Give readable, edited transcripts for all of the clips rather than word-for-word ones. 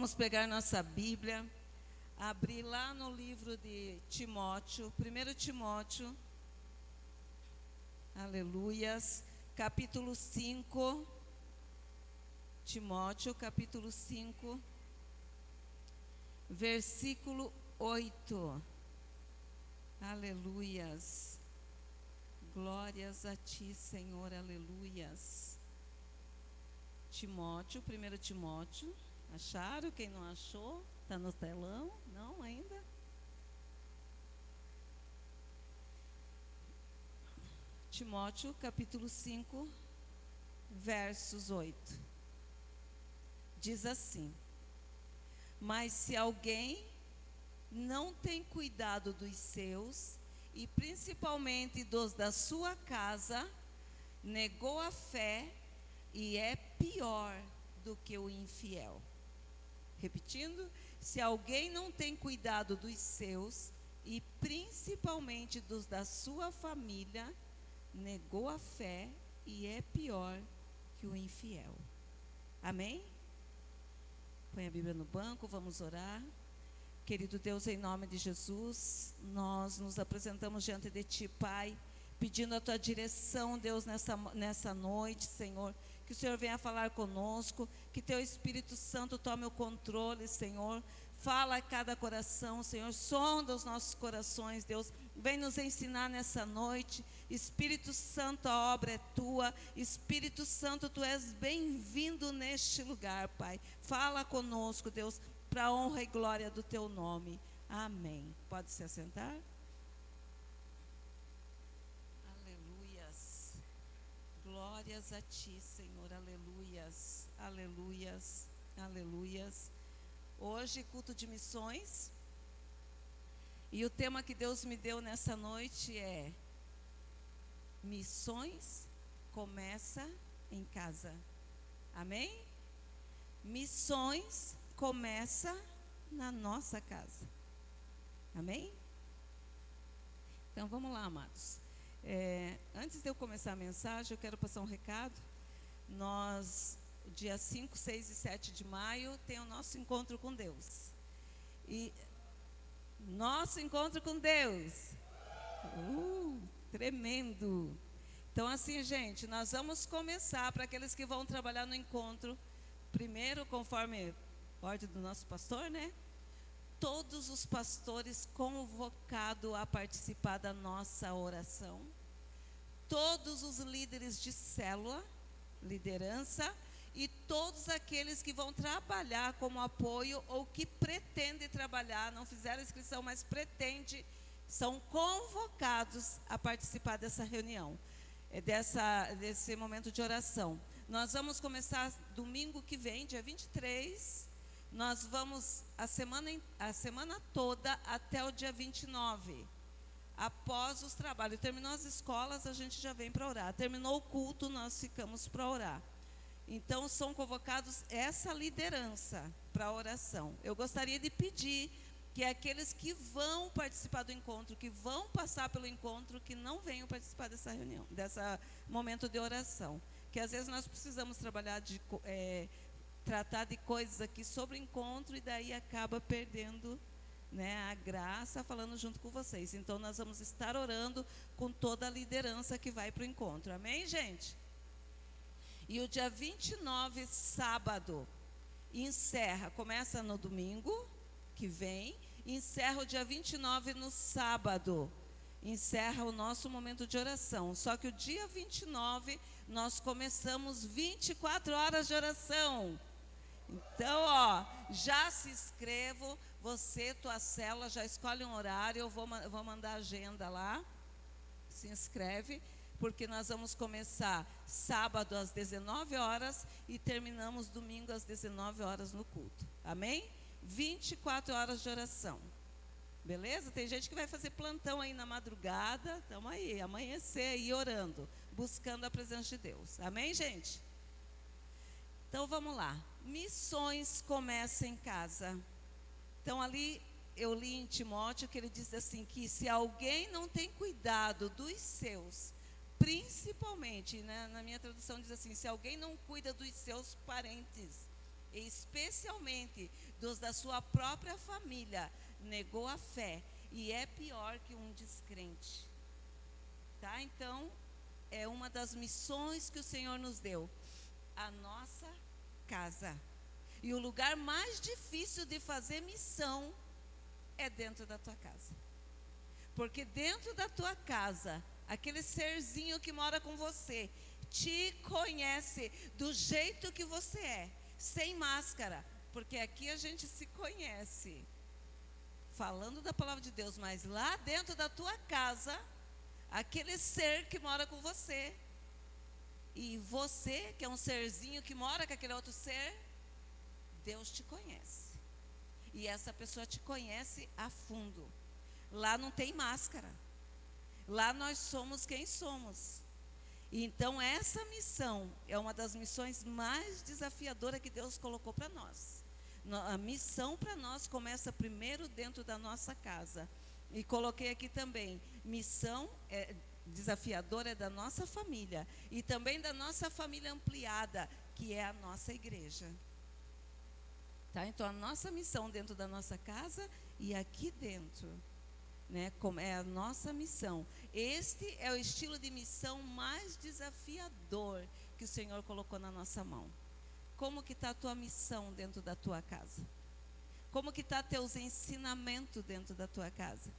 Vamos pegar nossa Bíblia, abrir lá no livro de Timóteo, 1 Timóteo, aleluias, capítulo 5, Timóteo, capítulo 5, versículo 8, aleluias, glórias a Ti, Senhor, aleluias. Timóteo, 1 Timóteo, acharam? Quem não achou? Está no telão? Não ainda? Timóteo, capítulo 5, versos 8. Diz assim: mas se alguém não tem cuidado dos seus, e principalmente dos da sua casa, negou a fé e é pior do que o infiel. Repetindo, se alguém não tem cuidado dos seus, e principalmente dos da sua família, negou a fé e é pior que o infiel. Amém? Põe a Bíblia no banco, vamos orar. Querido Deus, em nome de Jesus, nós nos apresentamos diante de Ti, Pai, pedindo a Tua direção, Deus, nessa noite, Senhor. Que o Senhor venha falar conosco, que Teu Espírito Santo tome o controle, Senhor. Fala a cada coração, Senhor, sonda os nossos corações, Deus. Vem nos ensinar nessa noite. Espírito Santo, a obra é Tua. Espírito Santo, Tu és bem-vindo neste lugar, Pai. Fala conosco, Deus, para a honra e glória do Teu nome. Amém. Pode se assentar? Aleluias. Glórias a Ti, Senhor. Aleluias. Aleluias. Aleluias. Hoje, culto de missões. E o tema que Deus me deu nessa noite é: missões começa em casa. Amém? Missões começa na nossa casa. Amém? Então vamos lá, amados. Antes de eu começar a mensagem, eu quero passar um recado. Nós, dia 5, 6 e 7 de maio, tem o nosso encontro com Deus. E nosso encontro com Deus. Tremendo. Então assim, gente, nós vamos começar, para aqueles que vão trabalhar no encontro, primeiro, conforme ordem do nosso pastor, né? Todos os pastores convocados a participar da nossa oração. Todos os líderes de célula, liderança, e todos aqueles que vão trabalhar como apoio ou que pretendem trabalhar, não fizeram inscrição, mas pretendem, são convocados a participar dessa reunião, desse momento de oração. Nós vamos começar domingo que vem, dia 23. Nós vamos a semana toda até o dia 29. Após os trabalhos, terminou as escolas, a gente já vem para orar. Terminou o culto, nós ficamos para orar. Então, são convocados essa liderança para a oração. Eu gostaria de pedir que aqueles que vão participar do encontro, que vão passar pelo encontro, que não venham participar dessa reunião, desse momento de oração. Que às vezes nós precisamos tratar de coisas aqui sobre o encontro e daí acaba perdendo, né, a graça falando junto com vocês. Então nós vamos estar orando com toda a liderança que vai para o encontro. Amém, gente? E o dia 29, sábado, começa no domingo que vem, encerra o dia 29 no sábado. Encerra o nosso momento de oração. Só que o dia 29 nós começamos 24 horas de oração. Então, já se inscrevo, você, tua célula, já escolhe um horário, eu vou mandar a agenda lá, se inscreve, porque nós vamos começar sábado às 19 horas e terminamos domingo às 19 horas no culto, amém? 24 horas de oração, beleza? Tem gente que vai fazer plantão aí na madrugada, estamos aí, amanhecer aí orando, buscando a presença de Deus, amém, gente? Então vamos lá, missões começam em casa. Então ali eu li em Timóteo que ele diz assim, que se alguém não tem cuidado dos seus, principalmente, né, na minha tradução diz assim, se alguém não cuida dos seus parentes, e especialmente dos da sua própria família, negou a fé e é pior que um descrente. Tá? Então, é uma das missões que o Senhor nos deu, a nossa casa. E o lugar mais difícil de fazer missão é dentro da tua casa. Porque dentro da tua casa, aquele serzinho que mora com você, te conhece do jeito que você é, sem máscara. Porque aqui a gente se conhece, falando da palavra de Deus, mas lá dentro da tua casa, aquele ser que mora com você, e você, que é um serzinho que mora com aquele outro ser, Deus te conhece. E essa pessoa te conhece a fundo. Lá não tem máscara. Lá nós somos quem somos. Então essa missão é uma das missões mais desafiadoras que Deus colocou para nós. A missão para nós começa primeiro dentro da nossa casa. E coloquei aqui também, missão desafiadora é da nossa família. E também da nossa família ampliada, que é a nossa igreja. Tá? Então a nossa missão dentro da nossa casa e aqui dentro, né, como é a nossa missão. Este é o estilo de missão mais desafiador que o Senhor colocou na nossa mão. Como que está a tua missão dentro da tua casa? Como que está teus ensinamentos dentro da tua casa?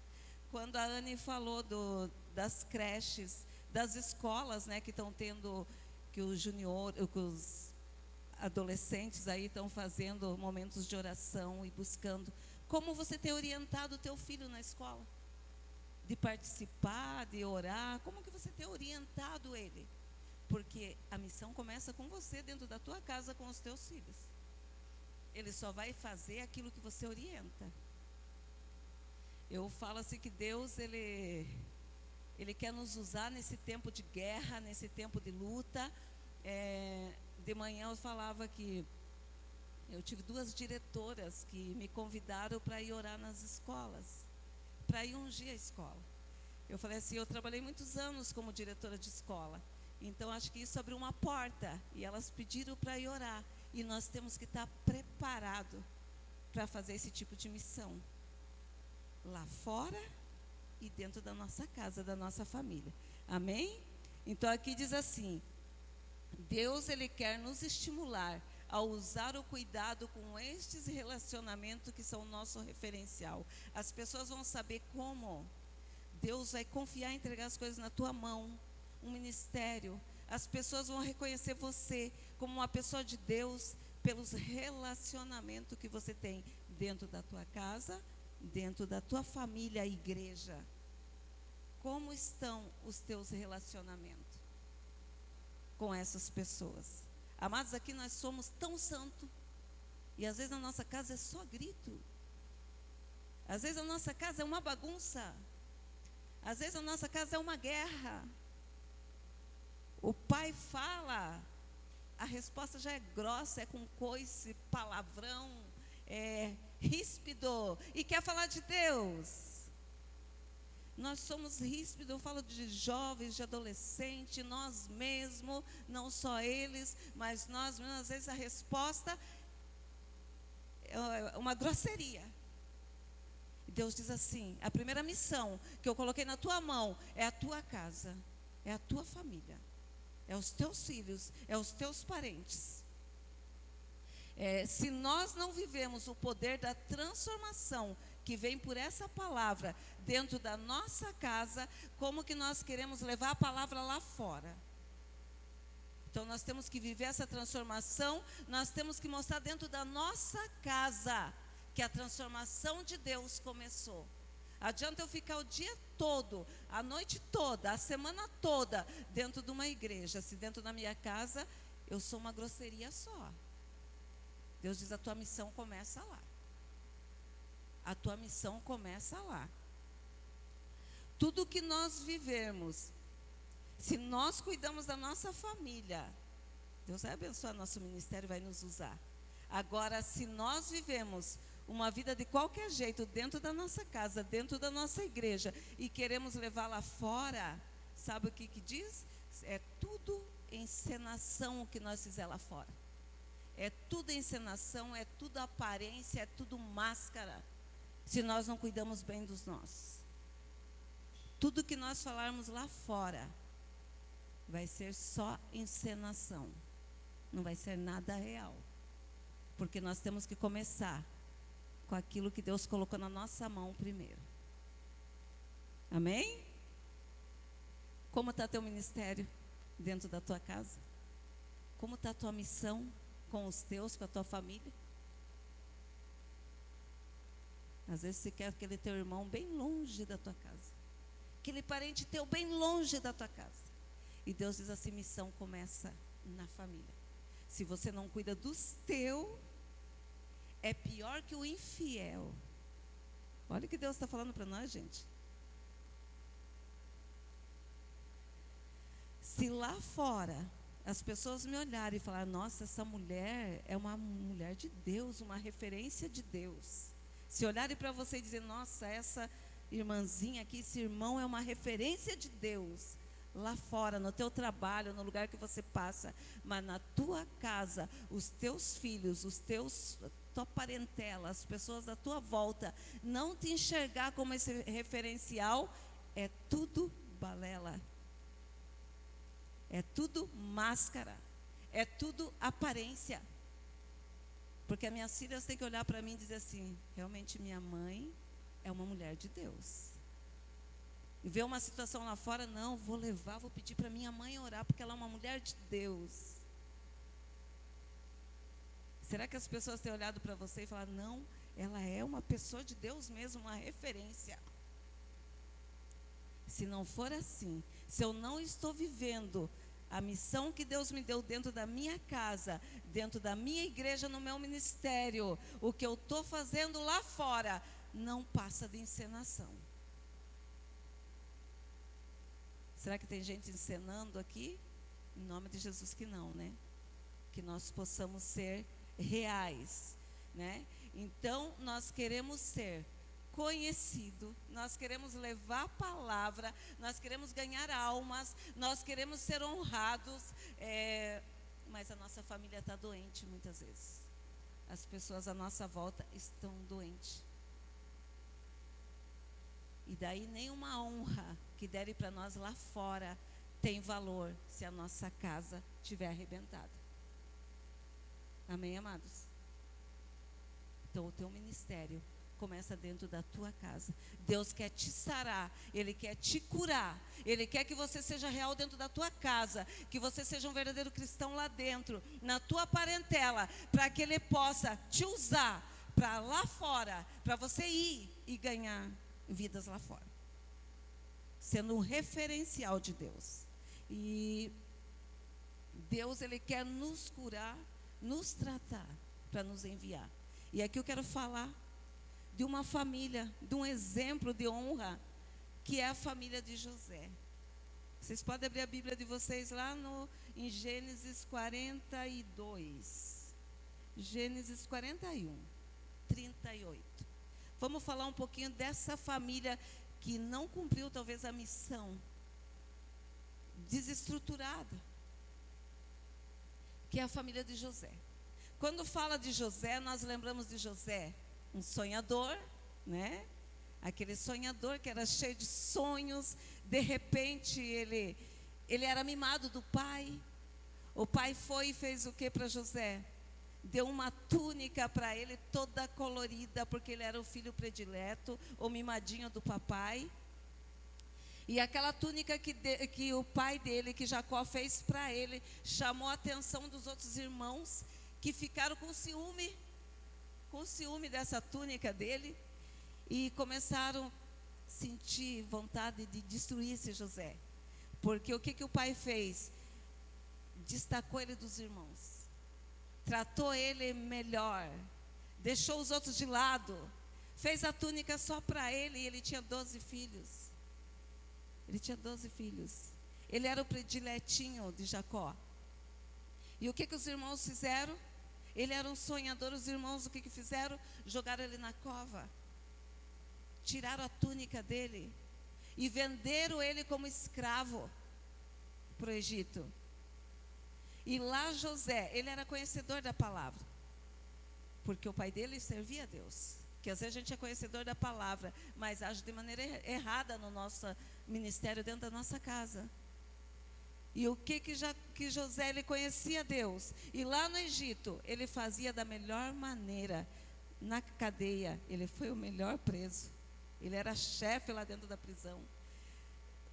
Quando a Anne falou das creches, das escolas, né, que estão tendo, que os adolescentes aí estão fazendo momentos de oração e buscando. Como você tem orientado o teu filho na escola? De participar, de orar, como que você tem orientado ele? Porque a missão começa com você dentro da tua casa com os teus filhos. Ele só vai fazer aquilo que você orienta. Eu falo assim que Deus, Ele quer nos usar nesse tempo de guerra, nesse tempo de luta. De manhã eu falava que eu tive 2 diretoras que me convidaram para ir orar nas escolas, para ir ungir a escola. Eu falei assim, eu trabalhei muitos anos como diretora de escola, então acho que isso abriu uma porta, e elas pediram para ir orar, e nós temos que estar preparados para fazer esse tipo de missão, lá fora e dentro da nossa casa, da nossa família, amém? Então aqui diz assim, Deus, Ele quer nos estimular a usar o cuidado com estes relacionamentos que são o nosso referencial. As pessoas vão saber como. Deus vai confiar em entregar as coisas na tua mão, um ministério. As pessoas vão reconhecer você como uma pessoa de Deus pelos relacionamentos que você tem dentro da tua casa, dentro da tua família, igreja. Como estão os teus relacionamentos com essas pessoas? Amados, aqui nós somos tão santos, e às vezes a nossa casa é só grito, às vezes a nossa casa é uma bagunça, às vezes a nossa casa é uma guerra. O pai fala, a resposta já é grossa, é com coice, palavrão, é ríspido, e quer falar de Deus. Nós somos ríspidos, eu falo de jovens, de adolescentes, nós mesmos, não só eles, mas nós mesmos, às vezes a resposta é uma grosseria. E Deus diz assim, a primeira missão que eu coloquei na tua mão é a tua casa, é a tua família, é os teus filhos, é os teus parentes. Se nós não vivemos o poder da transformação que vem por essa palavra dentro da nossa casa, como que nós queremos levar a palavra lá fora? Então nós temos que viver essa transformação, nós temos que mostrar dentro da nossa casa que a transformação de Deus começou. Adianta eu ficar o dia todo, a noite toda, a semana toda dentro de uma igreja, se dentro da minha casa eu sou uma grosseria só. Deus diz, a tua missão começa lá. A tua missão começa lá. Tudo que nós vivemos, se nós cuidamos da nossa família, Deus vai abençoar nosso ministério e vai nos usar. Agora, se nós vivemos uma vida de qualquer jeito, dentro da nossa casa, dentro da nossa igreja, e queremos levar lá fora, sabe o que diz? É tudo encenação o que nós fizemos lá fora. é tudo encenação, é tudo aparência, é tudo máscara, se nós não cuidamos bem dos nossos. Tudo que nós falarmos lá fora vai ser só encenação, não vai ser nada real, porque nós temos que começar com aquilo que Deus colocou na nossa mão primeiro. Amém? Como está teu ministério dentro da tua casa? Como está a tua missão com os teus, com a tua família? Às vezes você quer aquele teu irmão bem longe da tua casa, aquele parente teu bem longe da tua casa. E Deus diz assim, missão começa na família. Se você não cuida dos teus, é pior que o infiel. Olha o que Deus está falando para nós, gente. Se lá fora as pessoas me olharem e falar, nossa, essa mulher é uma mulher de Deus, uma referência de Deus. Se olharem para você e dizer, nossa, essa irmãzinha aqui, esse irmão é uma referência de Deus. Lá fora, no teu trabalho, no lugar que você passa, mas na tua casa, os teus filhos, tua parentela, as pessoas à tua volta, não te enxergar como esse referencial, é tudo balela. É tudo máscara, é tudo aparência. Porque as minhas filhas têm que olhar para mim e dizer assim, realmente minha mãe é uma mulher de Deus. E ver uma situação lá fora, não, vou pedir para minha mãe orar, porque ela é uma mulher de Deus. Será que as pessoas têm olhado para você e falado, não, ela é uma pessoa de Deus mesmo, uma referência? Se não for assim, se eu não estou vivendo a missão que Deus me deu dentro da minha casa, dentro da minha igreja, no meu ministério, o que eu estou fazendo lá fora, não passa de encenação. Será que tem gente encenando aqui? Em nome de Jesus que não, né? Que nós possamos ser reais, né? Então, nós queremos ser conhecido, nós queremos levar a palavra, nós queremos ganhar almas, nós queremos ser honrados, mas a nossa família está doente muitas vezes. As pessoas à nossa volta estão doentes. E daí nenhuma honra que derem para nós lá fora tem valor se a nossa casa estiver arrebentada. Amém, amados? Então o teu ministério começa dentro da tua casa. Deus quer te sarar, Ele quer te curar, Ele quer que você seja real dentro da tua casa, que você seja um verdadeiro cristão lá dentro, na tua parentela, para que Ele possa te usar para lá fora, para você ir e ganhar vidas lá fora, sendo um referencial de Deus. E Deus, Ele quer nos curar, nos tratar, para nos enviar. E aqui eu quero falar de uma família, de um exemplo de honra, que é a família de José. Vocês podem abrir a Bíblia de vocês lá em Gênesis 42. Gênesis 41, 38. Vamos falar um pouquinho dessa família que não cumpriu talvez a missão, desestruturada, que é a família de José. Quando fala de José, nós lembramos de José, um sonhador, né? Aquele sonhador que era cheio de sonhos. De repente ele era mimado do pai. O pai foi e fez o que para José? Deu uma túnica para ele toda colorida, porque ele era o filho predileto, o mimadinho do papai. E aquela túnica que o pai dele, que Jacó fez para ele, chamou a atenção dos outros irmãos, que ficaram com ciúme dessa túnica dele, e começaram a sentir vontade de destruir esse José, porque o que o pai fez? Destacou ele dos irmãos, tratou ele melhor, deixou os outros de lado, fez a túnica só para ele, e ele tinha 12 filhos, ele era o prediletinho de Jacó. E o que os irmãos fizeram? Ele era um sonhador, os irmãos o que fizeram? Jogaram ele na cova, tiraram a túnica dele e venderam ele como escravo para o Egito. E lá José, ele era conhecedor da palavra, porque o pai dele servia a Deus. Que às vezes a gente é conhecedor da palavra, mas age de maneira errada no nosso ministério, dentro da nossa casa. E o que José, ele conhecia Deus. E lá no Egito, ele fazia da melhor maneira. Na cadeia, ele foi o melhor preso. Ele era chefe lá dentro da prisão.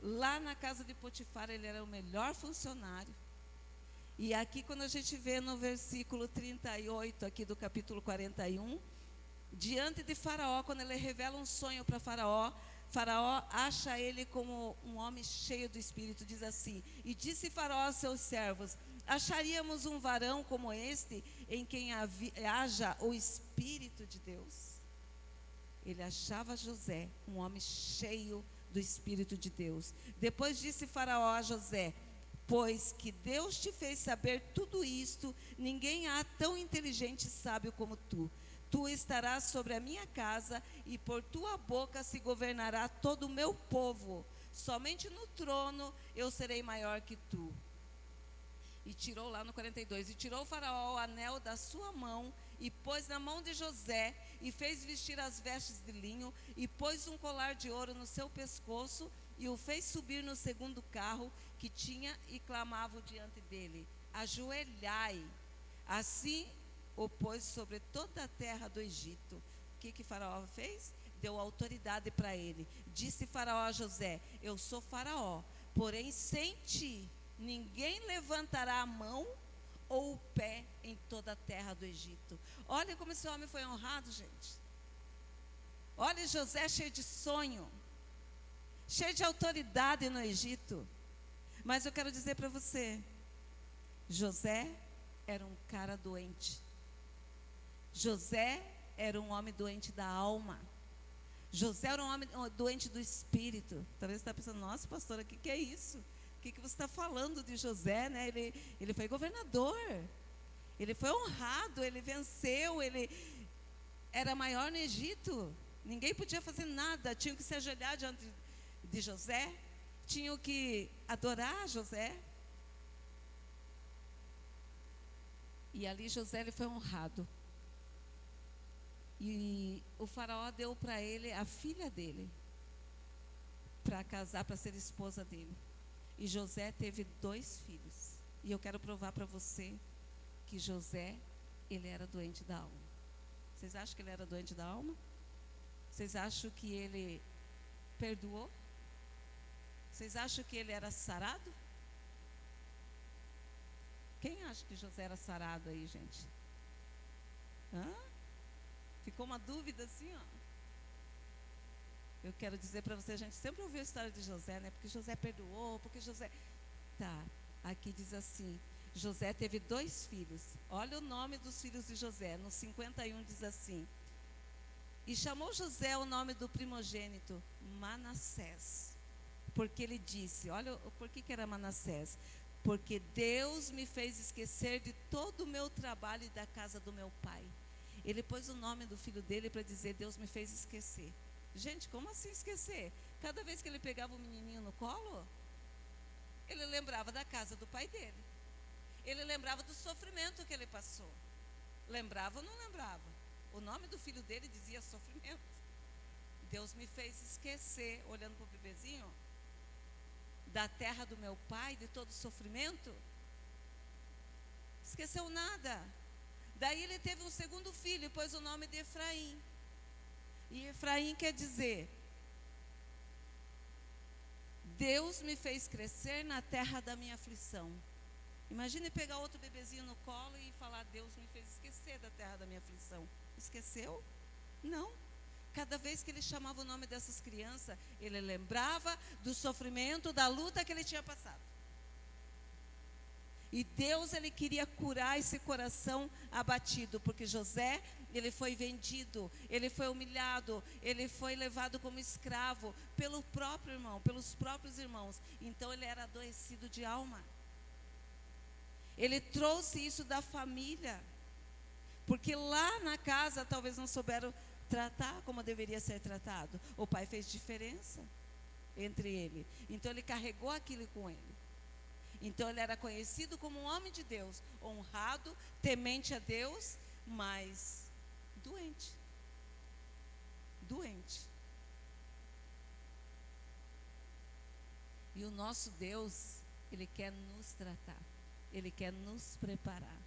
Lá na casa de Potifar, ele era o melhor funcionário. E aqui, quando a gente vê no versículo 38, aqui do capítulo 41, diante de Faraó, quando ele revela um sonho para Faraó, Faraó acha ele como um homem cheio do Espírito, diz assim: e disse Faraó aos seus servos: acharíamos um varão como este, em quem haja o Espírito de Deus? Ele achava José um homem cheio do Espírito de Deus. Depois disse Faraó a José: pois que Deus te fez saber tudo isto, ninguém há tão inteligente e sábio como tu. Tu estarás sobre a minha casa, e por tua boca se governará todo o meu povo. Somente no trono eu serei maior que tu. E tirou lá no 42, e tirou o Faraó o anel da sua mão, e pôs na mão de José, e fez vestir as vestes de linho, e pôs um colar de ouro no seu pescoço, e o fez subir no segundo carro que tinha, e clamava diante dele: ajoelhai. Assim o pôs sobre toda a terra do Egito. O que Faraó fez? Deu autoridade para ele. Disse Faraó a José: eu sou Faraó, porém sem ti ninguém levantará a mão ou o pé em toda a terra do Egito. Olha como esse homem foi honrado, gente. Olha José cheio de sonho, cheio de autoridade no Egito. Mas eu quero dizer para você, José era um cara doente. José era um homem doente da alma. José era um homem doente do espírito. Talvez você está pensando: nossa, pastora, o que é isso? O que você está falando de José, né? Ele foi governador, ele foi honrado, ele venceu, ele era maior no Egito. Ninguém podia fazer nada, tinham que se ajoelhar diante de José, tinham que adorar José. E ali José, ele foi honrado. E o Faraó deu para ele a filha dele, para casar, para ser esposa dele. E José teve 2 filhos. E eu quero provar para você que José, ele era doente da alma. Vocês acham que ele era doente da alma? Vocês acham que ele perdoou? Vocês acham que ele era sarado? Quem acha que José era sarado aí, gente? Hã? Ficou uma dúvida assim, ó. Eu quero dizer para você, a gente sempre ouviu a história de José, né? Porque José perdoou, porque José... Tá, aqui diz assim: José teve 2 filhos. Olha o nome dos filhos de José. No 51 diz assim: e chamou José o nome do primogênito Manassés, porque ele disse, olha por que era Manassés: porque Deus me fez esquecer de todo o meu trabalho e da casa do meu pai. Ele pôs o nome do filho dele para dizer: Deus me fez esquecer. Gente, como assim esquecer? Cada vez que ele pegava o menininho no colo, ele lembrava da casa do pai dele. Ele lembrava do sofrimento que ele passou. Lembrava ou não lembrava? O nome do filho dele dizia sofrimento. Deus me fez esquecer, olhando para o bebezinho, da terra do meu pai, de todo o sofrimento. Esqueceu nada. Daí ele teve um segundo filho e pôs o nome de Efraim. E Efraim quer dizer: Deus me fez crescer na terra da minha aflição. Imagine pegar outro bebezinho no colo e falar: Deus me fez esquecer da terra da minha aflição. Esqueceu? Não. Cada vez que ele chamava o nome dessas crianças, ele lembrava do sofrimento, da luta que ele tinha passado. E Deus, ele queria curar esse coração abatido, porque José, ele foi vendido, ele foi humilhado, ele foi levado como escravo pelo próprio irmão, pelos próprios irmãos. Então ele era adoecido de alma. Ele trouxe isso da família, porque lá na casa talvez não souberam tratar como deveria ser tratado. O pai fez diferença entre ele, então ele carregou aquilo com ele. Então ele era conhecido como um homem de Deus, honrado, temente a Deus, mas doente. Doente. E o nosso Deus, Ele quer nos tratar, Ele quer nos preparar,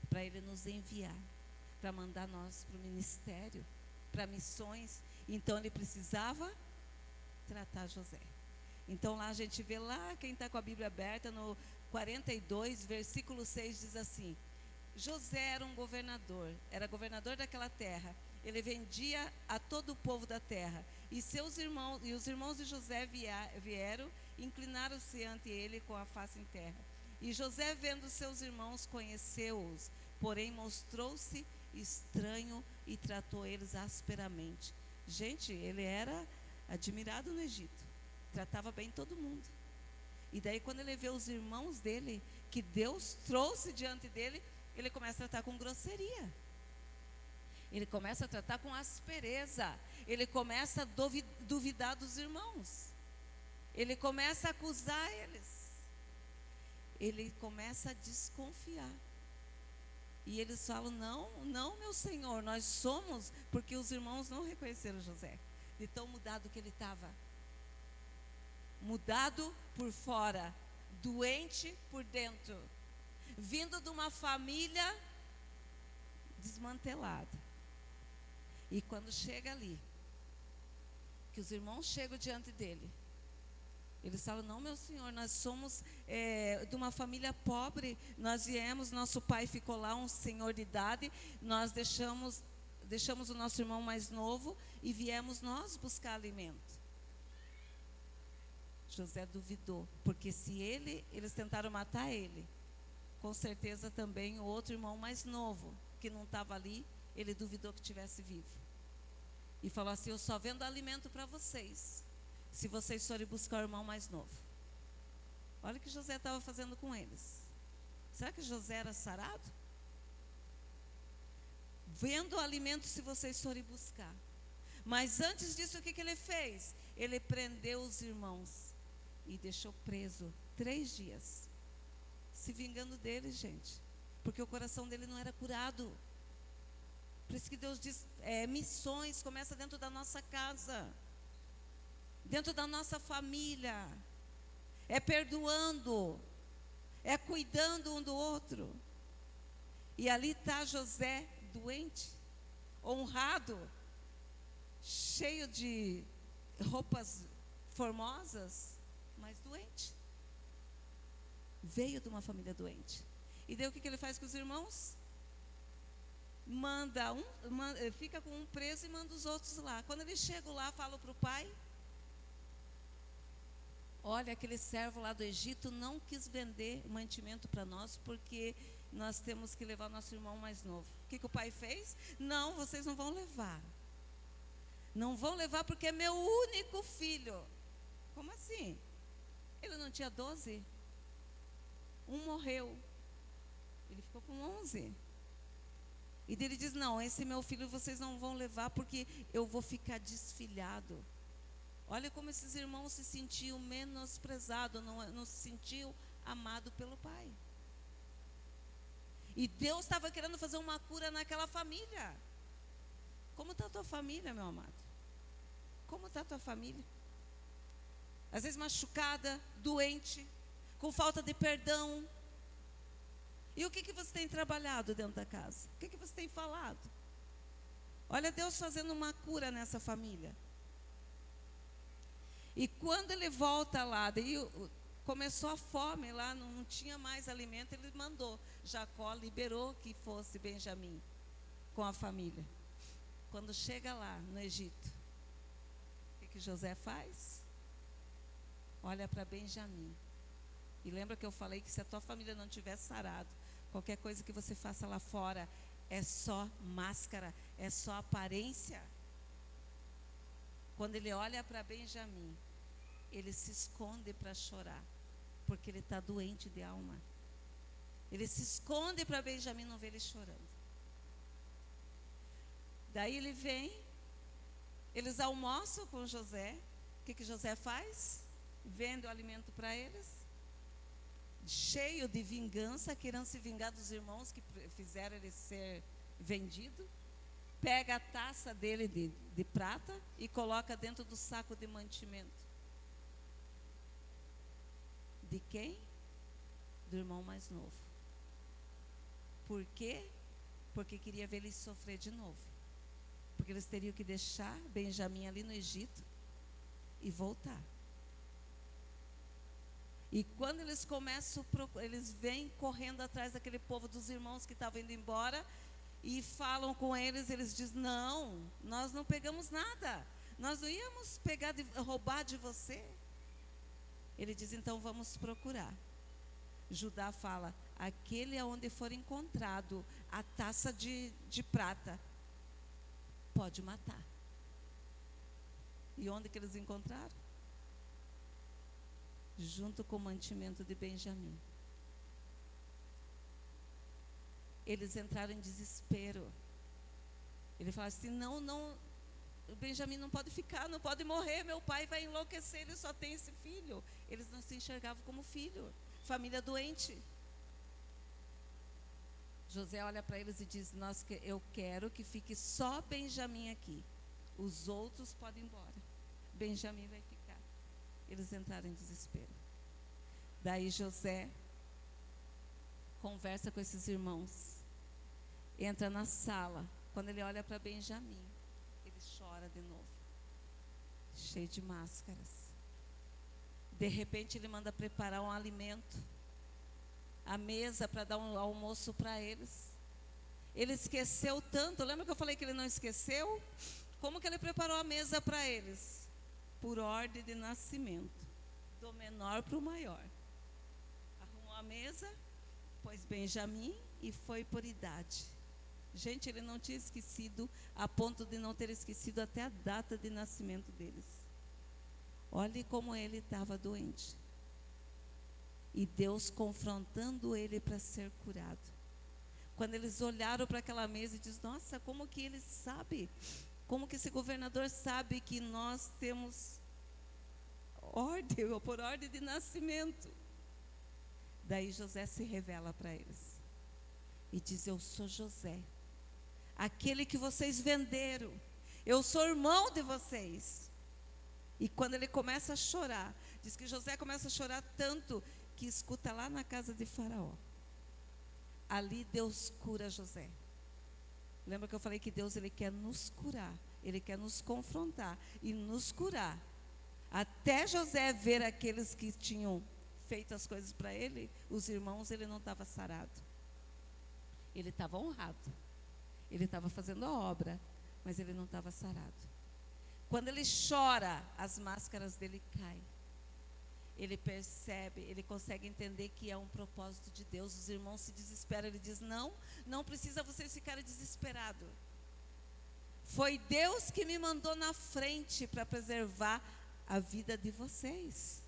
para Ele nos enviar, para mandar nós para o ministério, para missões. Então Ele precisava tratar José. Então lá a gente vê lá, quem está com a Bíblia aberta, no 42, versículo 6, diz assim: José era governador daquela terra. Ele vendia a todo o povo da terra. E os irmãos de José vieram, inclinaram-se ante ele com a face em terra. E José, vendo seus irmãos, conheceu-os, porém mostrou-se estranho e tratou eles asperamente. Gente, ele era admirado no Egito, tratava bem todo mundo. E daí quando ele vê os irmãos dele, que Deus trouxe diante dele, ele começa a tratar com grosseria. Ele começa a tratar com aspereza. Ele começa a duvidar dos irmãos. Ele começa a acusar eles. Ele começa a desconfiar. E eles falam: não, meu senhor, nós somos, porque os irmãos não reconheceram José, de tão mudado que ele estava. Mudado por fora, doente por dentro, vindo de uma família desmantelada. E quando chega ali, que os irmãos chegam diante dele, eles falam: não, meu senhor, nós somos de uma família pobre, nós viemos, nosso pai ficou lá, um senhor de idade, nós deixamos o nosso irmão mais novo e viemos nós buscar alimento. José duvidou, porque se eles tentaram matar ele, com certeza também o outro irmão mais novo, que não estava ali, ele duvidou que estivesse vivo. E falou assim: eu só vendo alimento para vocês, se vocês forem buscar o irmão mais novo. Olha o que José estava fazendo com eles. Será que José era sarado? Vendo alimento se vocês forem buscar. Mas antes disso, o que ele fez? Ele prendeu os irmãos e deixou preso 3 dias, se vingando deles, gente, porque o coração dele não era curado. Por isso que Deus diz, missões começa dentro da nossa casa, dentro da nossa família, é perdoando, é cuidando um do outro. E ali está José, doente, honrado, cheio de roupas formosas, mas doente. Veio de uma família doente. E daí o que ele faz com os irmãos? Fica com um preso e manda os outros lá. Quando eles chegam lá, falam para o pai: olha, aquele servo lá do Egito não quis vender mantimento para nós, porque nós temos que levar nosso irmão mais novo. O que o pai fez? Não, vocês não vão levar. Não vão levar porque é meu único filho. Como assim? Ele não tinha 12? Um morreu. Ele ficou com 11. E ele diz: não, esse meu filho vocês não vão levar porque eu vou ficar desfilhado. Olha como esses irmãos se sentiam menosprezados, não se sentiam amados pelo pai. E Deus estava querendo fazer uma cura naquela família. Como está a tua família, meu amado? Como está a tua família? Às vezes machucada, doente, com falta de perdão. E o que você tem trabalhado dentro da casa? O que você tem falado? Olha Deus fazendo uma cura nessa família. E quando ele volta lá, daí começou a fome lá, não tinha mais alimento, ele mandou. Jacó liberou que fosse Benjamim com a família. Quando chega lá no Egito, o que José faz? Olha para Benjamim. E lembra que eu falei que se a tua família não tiver sarado, qualquer coisa que você faça lá fora é só máscara, é só aparência. Quando ele olha para Benjamim, ele se esconde para chorar, porque ele está doente de alma. Ele se esconde para Benjamim não ver ele chorando. Daí ele vem, eles almoçam com José. O que José faz? Vende o alimento para eles. cheio de vingança, querendo se vingar dos irmãos que fizeram ele ser vendido. Pega a taça dele de prata e coloca dentro do saco de mantimento. De quem? Do irmão mais novo. Por quê? Porque queria ver eles sofrer de novo. Porque eles teriam que deixar Benjamim ali no Egito e voltar. E quando eles começam, eles vêm correndo atrás daquele povo dos irmãos que estavam indo embora e falam com eles, eles dizem: não, nós não pegamos nada, nós não íamos roubar de você. Ele diz: então vamos procurar. Judá fala: aquele aonde for encontrado a taça de prata, pode matar. E onde que eles encontraram? Junto com o mantimento de Benjamim. Eles entraram em desespero. Ele fala assim: não, o Benjamim não pode ficar, não pode morrer, meu pai vai enlouquecer, ele só tem esse filho. Eles não se enxergavam como filho, família doente. José olha para eles e diz: eu quero que fique só Benjamim aqui, os outros podem ir embora, Benjamim vai ficar. Eles entraram em desespero. Daí José conversa com esses irmãos, entra na sala. Quando ele olha para Benjamim, ele chora de novo, cheio de máscaras. De repente ele manda preparar um alimento, a mesa para dar um almoço para eles. Ele esqueceu tanto, lembra que eu falei que ele não esqueceu? Como que ele preparou a mesa para eles? Por ordem de nascimento, do menor para o maior. Arrumou a mesa, pôs Benjamim e foi por idade. Gente, ele não tinha esquecido, a ponto de não ter esquecido até a data de nascimento deles. Olhe como ele estava doente. E Deus confrontando ele para ser curado. Quando eles olharam para aquela mesa e diz: nossa, como que ele sabe? Como que esse governador sabe que nós temos ordem, ou por ordem de nascimento? Daí José se revela para eles e diz: eu sou José, aquele que vocês venderam, eu sou irmão de vocês. E quando ele começa a chorar, diz que José começa a chorar tanto que escuta lá na casa de Faraó. Ali Deus cura José. Lembra que eu falei que Deus, ele quer nos curar, ele quer nos confrontar e nos curar. Até José ver aqueles que tinham feito as coisas para ele, os irmãos, ele não estava sarado. Ele estava honrado, ele estava fazendo a obra, mas ele não estava sarado. Quando ele chora, as máscaras dele caem. Ele percebe, ele consegue entender que é um propósito de Deus. Os irmãos se desesperam, ele diz: não precisa vocês ficarem desesperados. Foi Deus que me mandou na frente para preservar a vida de vocês.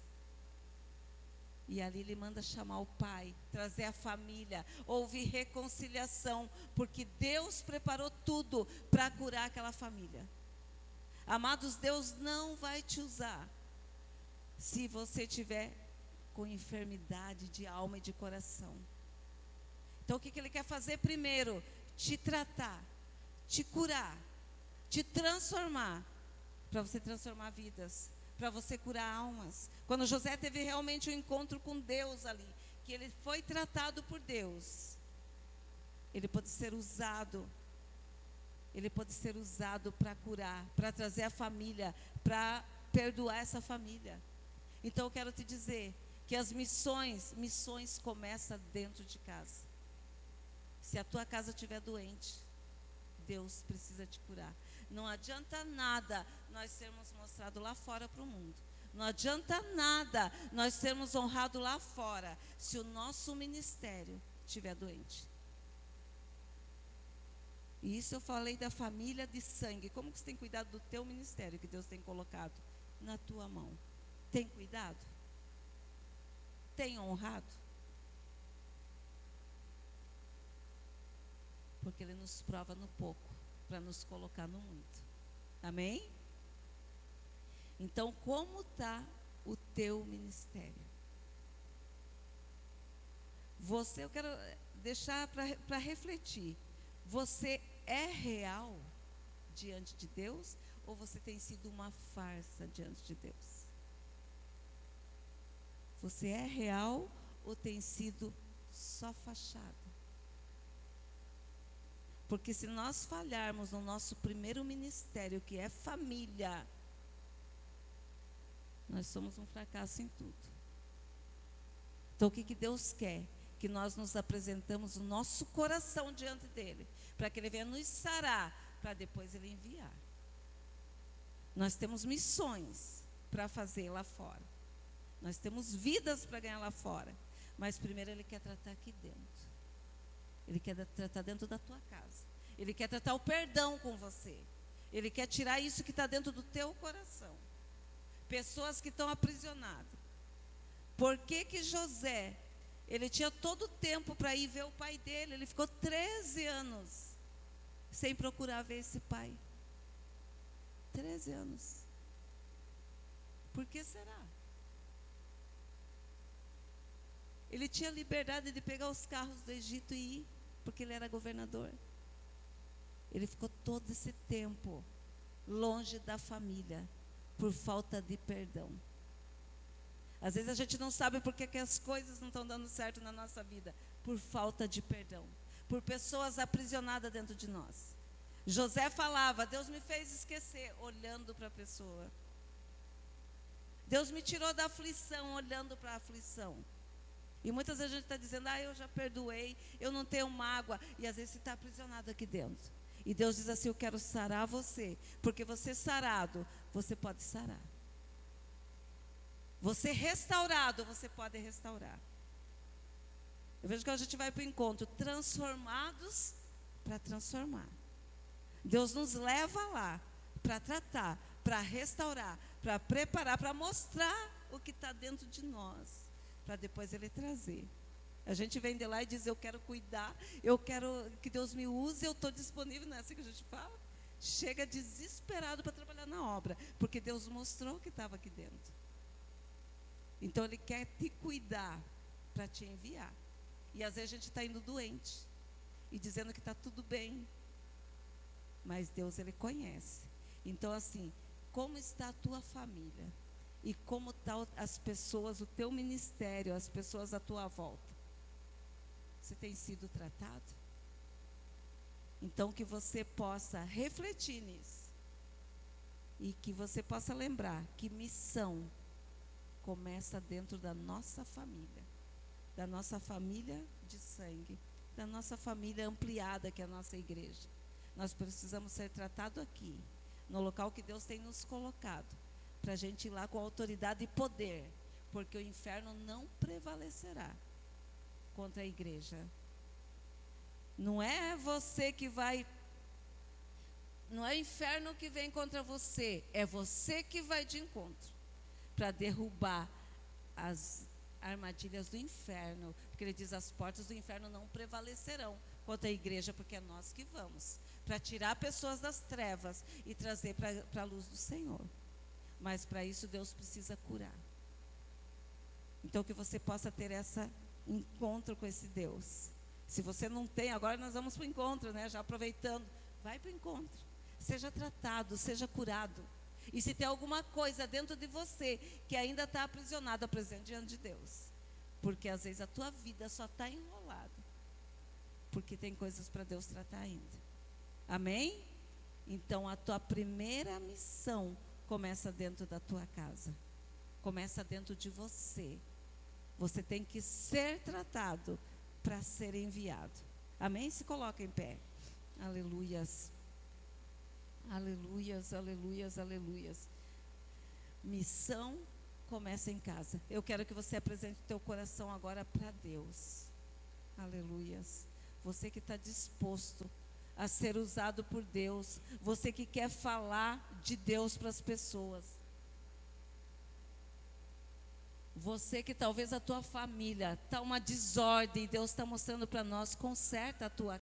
E ali ele manda chamar o pai, trazer a família, houve reconciliação, porque Deus preparou tudo para curar aquela família. Amados, Deus não vai te usar se você tiver com enfermidade de alma e de coração. Então o que ele quer fazer primeiro? Te tratar, te curar, te transformar, para você transformar vidas, para você curar almas. Quando José teve realmente um encontro com Deus ali, que ele foi tratado por Deus, ele pode ser usado. Ele pode ser usado para curar, para trazer a família, para perdoar essa família. Então eu quero te dizer que as missões começam dentro de casa. Se a tua casa estiver doente, Deus precisa te curar. Não adianta nada nós sermos mostrados lá fora para o mundo. Não adianta nada nós sermos honrados lá fora, se o nosso ministério estiver doente. E isso eu falei da família de sangue. Como que você tem cuidado do teu ministério que Deus tem colocado na tua mão? Tem cuidado? Tem honrado? Porque Ele nos prova no pouco, para nos colocar no muito. Amém? Então, como está o teu ministério? Eu quero deixar para refletir. Você é real diante de Deus ou você tem sido uma farsa diante de Deus? Você é real ou tem sido só fachada? Porque se nós falharmos no nosso primeiro ministério, que é família, nós somos um fracasso em tudo. Então o que Deus quer? Que nós nos apresentamos o nosso coração diante dEle, para que Ele venha nos sarar, para depois Ele enviar. Nós temos missões para fazer lá fora. Nós temos vidas para ganhar lá fora. Mas primeiro Ele quer tratar aqui dentro. Ele quer tratar dentro da tua casa. Ele quer tratar o perdão com você. Ele quer tirar isso que está dentro do teu coração. Pessoas que estão aprisionadas. Por que José, ele tinha todo o tempo para ir ver o pai dele? Ele ficou 13 anos sem procurar ver esse pai. 13 anos. Por que será? Ele tinha liberdade de pegar os carros do Egito e ir, porque ele era governador. Ele ficou todo esse tempo longe da família, por falta de perdão. Às vezes a gente não sabe por que as coisas não estão dando certo na nossa vida, por falta de perdão, por pessoas aprisionadas dentro de nós. José falava, Deus me fez esquecer, olhando para a pessoa. Deus me tirou da aflição, olhando para a aflição. E muitas vezes a gente está dizendo, eu já perdoei, eu não tenho mágoa. E às vezes você está aprisionado aqui dentro. E Deus diz assim, eu quero sarar você. Porque você sarado, você pode sarar. Você restaurado, você pode restaurar. Eu vejo que a gente vai para o encontro, transformados para transformar. Deus nos leva lá, para tratar, para restaurar, para preparar, para mostrar o que está dentro de nós, para depois Ele trazer. A gente vem de lá e diz, eu quero cuidar, eu quero que Deus me use, eu estou disponível, não é assim que a gente fala? Chega desesperado para trabalhar na obra, porque Deus mostrou o que estava aqui dentro. Então Ele quer te cuidar para te enviar. E às vezes a gente está indo doente e dizendo que está tudo bem. Mas Deus, Ele conhece. Então assim, como está a tua família? E como estão as pessoas, o teu ministério, as pessoas à tua volta? Você tem sido tratado? Então que você possa refletir nisso. E que você possa lembrar que missão começa dentro da nossa família de sangue, da nossa família ampliada, que é a nossa igreja. Nós precisamos ser tratados aqui, no local que Deus tem nos colocado, para a gente ir lá com autoridade e poder, porque o inferno não prevalecerá contra a igreja. Não é você que vai, não é o inferno que vem contra você, é você que vai de encontro, para derrubar as armadilhas do inferno, porque Ele diz, as portas do inferno não prevalecerão contra a igreja, porque é nós que vamos, para tirar pessoas das trevas e trazer para a luz do Senhor. Mas para isso Deus precisa curar. Então que você possa ter esse encontro com esse Deus. Se você não tem, agora nós vamos para o encontro, né? Já aproveitando, vai para o encontro, seja tratado, seja curado. E se tem alguma coisa dentro de você que ainda está aprisionada, apresente diante de Deus. Porque às vezes a tua vida só está enrolada, porque tem coisas para Deus tratar ainda. Amém? Então a tua primeira missão começa dentro da tua casa. Começa dentro de você. Você tem que ser tratado para ser enviado. Amém? Se coloca em pé. Aleluias. Aleluias, aleluias, aleluias. Missão começa em casa. Eu quero que você apresente o teu coração agora para Deus. Aleluias. Você que está disposto a ser usado por Deus. Você que quer falar de Deus para as pessoas. Você que talvez a tua família está uma desordem. Deus está mostrando para nós, conserta a tua